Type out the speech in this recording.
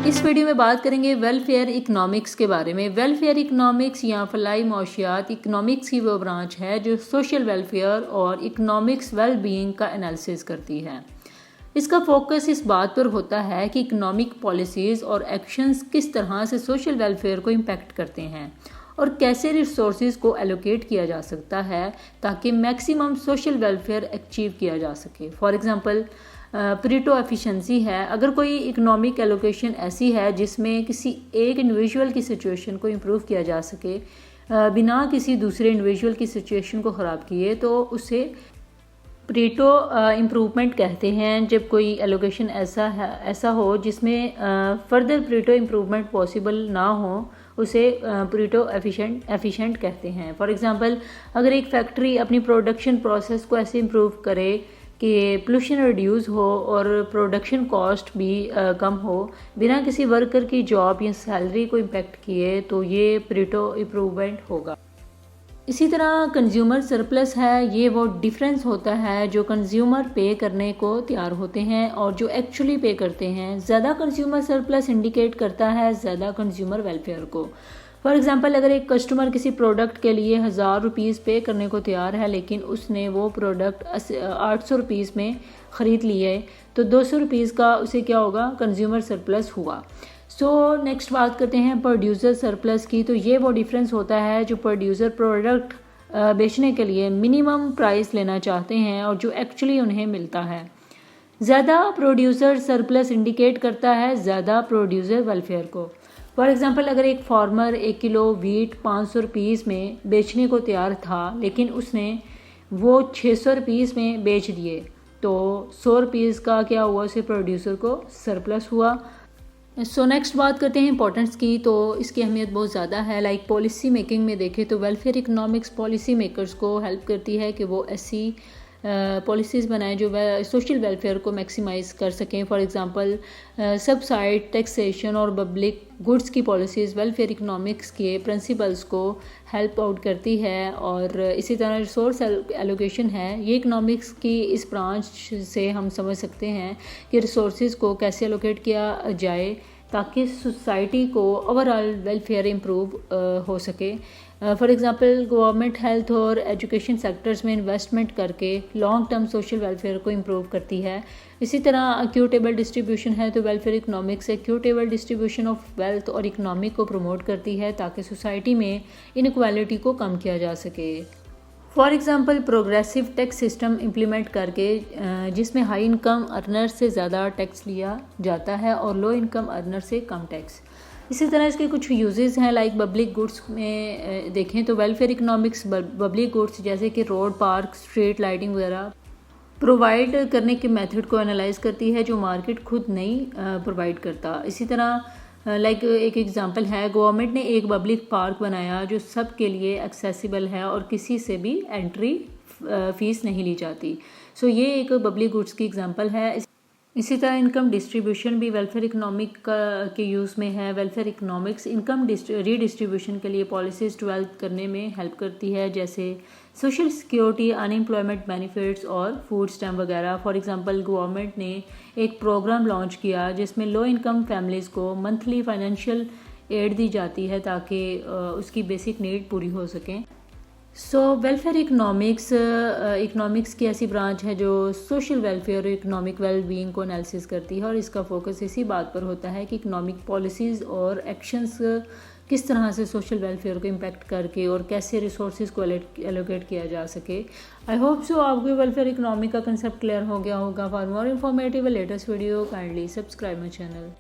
इस वीडियो में बात करेंगे वेलफेयर इकनॉमिक्स के बारे में। वेलफेयर इकनॉमिक्स या फलाई मौशियात इकनॉमिक्स की वो ब्रांच है जो सोशल वेलफेयर और इकनॉमिक्स वेल बीइंग का एनालिसिस करती है। इसका फोकस इस बात पर होता है कि इकनॉमिक पॉलिसीज़ और एक्शंस किस तरह से सोशल वेलफेयर को इम्पैक्ट करते हैं और कैसे रिसोर्सेज को एलोकेट किया जा सकता है ताकि मैक्सिमम सोशल वेलफेयर अचीव किया जा सके। फॉर एग्जांपल परेटो एफिशिएंसी है। अगर कोई इकोनॉमिक एलोकेशन ऐसी है जिसमें किसी एक इंडिविजुअल की सिचुएशन को इम्प्रूव किया जा सके बिना किसी दूसरे इंडिविजुअल की सिचुएशन को ख़राब किए, तो उसे परेटो इम्प्रूवमेंट कहते हैं। जब कोई एलोकेशन ऐसा हो जिसमें फर्दर परेटो इम्प्रूवमेंट पॉसिबल ना हो, उसे परेटो एफिशिएंट कहते हैं। फॉर एग्जांपल, अगर एक फैक्ट्री अपनी प्रोडक्शन प्रोसेस को ऐसे इम्प्रूव करे कि पोल्यूशन रिड्यूस हो और प्रोडक्शन कॉस्ट भी कम हो बिना किसी वर्कर की जॉब या सैलरी को इम्पेक्ट किए, तो ये परेटो इम्प्रूवमेंट होगा। इसी तरह कंज्यूमर सरप्लस है। ये वो डिफरेंस होता है जो कंज्यूमर पे करने को तैयार होते हैं और जो एक्चुअली पे करते हैं। ज़्यादा कंज्यूमर सरप्लस इंडिकेट करता है ज़्यादा कंज्यूमर वेलफेयर को। फॉर एग्जांपल, अगर एक कस्टमर किसी प्रोडक्ट के लिए 1000 रुपीज़ पे करने को तैयार है लेकिन उसने वो प्रोडक्ट 800 रुपीज़ में ख़रीद लिए, तो 200 रुपीज़ का उसे क्या होगा, कंज्यूमर सरप्लस हुआ। नेक्स्ट बात करते हैं प्रोड्यूसर सरप्लस की। तो ये वो डिफरेंस होता है जो प्रोड्यूसर प्रोडक्ट बेचने के लिए मिनिमम प्राइस लेना चाहते हैं और जो एक्चुअली उन्हें मिलता है। ज़्यादा प्रोड्यूसर सरप्लस इंडिकेट करता है ज़्यादा प्रोड्यूसर वेलफेयर को। फॉर एग्जांपल, अगर एक फार्मर 1 किलो वीट 500 रुपीज़ में बेचने को तैयार था लेकिन उसने वो 600 रुपीज़ में बेच दिए, तो 100 रुपीज़ का क्या हुआ, उसे प्रोड्यूसर को सरप्लस हुआ। नेक्स्ट बात करते हैं इंपॉर्टेंस की। तो इसकी अहमियत बहुत ज़्यादा है। पॉलिसी मेकिंग में देखें तो वेलफेयर इकनॉमिक्स पॉलिसी मेकर्स को हेल्प करती है कि वो ऐसी पॉलिसीज़ बनाएं जो सोशल वेलफेयर को मैक्सिमाइज़ कर सकें। फॉर एग्जांपल, सबसाइड टैक्सेशन और पब्लिक गुड्स की पॉलिसीज़ वेलफेयर इकनॉमिक्स के प्रिंसिपल्स को हेल्प आउट करती है। और इसी तरह रिसोर्स एलोकेशन है। ये इकनॉमिक्स की इस ब्रांच से हम समझ सकते हैं कि रिसोर्सेज को कैसे एलोकेट किया जाए ताकि सोसाइटी को ओवरऑल वेलफेयर इम्प्रूव हो सके। फॉर एग्जांपल, गवर्नमेंट हेल्थ और एजुकेशन सेक्टर्स में इन्वेस्टमेंट करके लॉन्ग टर्म सोशल वेलफेयर को इम्प्रूव करती है। इसी तरह एक्यूटेबल डिस्ट्रीब्यूशन है। तो welfare economics equitable distribution of wealth और इकनॉमी को प्रमोट करती है ताकि सोसाइटी में इनइक्वालिटी को कम किया जा सके। For example, progressive tax system implement करके जिसमें हाई इनकम अर्नर से ज़्यादा टैक्स लिया जाता है और लो इनकम अर्नर से कम टैक्स। इसी तरह इसके कुछ यूजेस हैं। पब्लिक गुड्स में देखें तो वेलफेयर इकनॉमिक्स पब्लिक गुड्स जैसे कि रोड, पार्क, स्ट्रीट लाइटिंग वगैरह प्रोवाइड करने के मेथड को एनालाइज करती है जो मार्केट खुद नहीं प्रोवाइड करता। इसी तरह एक एग्जांपल है, गवर्नमेंट ने एक पब्लिक पार्क बनाया जो सब के लिए एक्सेसिबल है और किसी से भी एंट्री फीस नहीं ली जाती। ये एक पब्लिक गुड्स की एग्जांपल है। इसी तरह इनकम डिस्ट्रीब्यूशन भी वेलफेयर इकनॉमिक के यूज़ में है। वेलफेयर इकनॉमिक्स इनकम रीडिस्ट्रीब्यूशन के लिए पॉलिसीज़ डेवलप करने में हेल्प करती है, जैसे सोशल सिक्योरिटी, अनएम्प्लॉयमेंट बेनिफिट्स और फूड स्टैम्प वगैरह। फॉर एग्जांपल, गवर्नमेंट ने एक प्रोग्राम लॉन्च किया जिसमें लो इनकम फैमिलीज़ को मंथली फाइनेंशियल एड दी जाती है ताकि उसकी बेसिक नीड पूरी हो सकें। वेलफेयर इकनॉमिक्स की ऐसी ब्रांच है जो सोशल वेलफेयर और इकनॉमिक वेल बीइंग को एनालिसिस करती है और इसका फोकस इसी बात पर होता है कि इकनॉमिक पॉलिसीज़ और एक्शंस किस तरह से सोशल वेलफेयर को इम्पैक्ट करके और कैसे रिसोर्सेज को एलोकेट किया जा सके। आई होप सो आपको वेलफेयर इकनॉमिक का कंसेप्ट क्लियर हो गया होगा। For more informative latest video kindly subscribe my channel.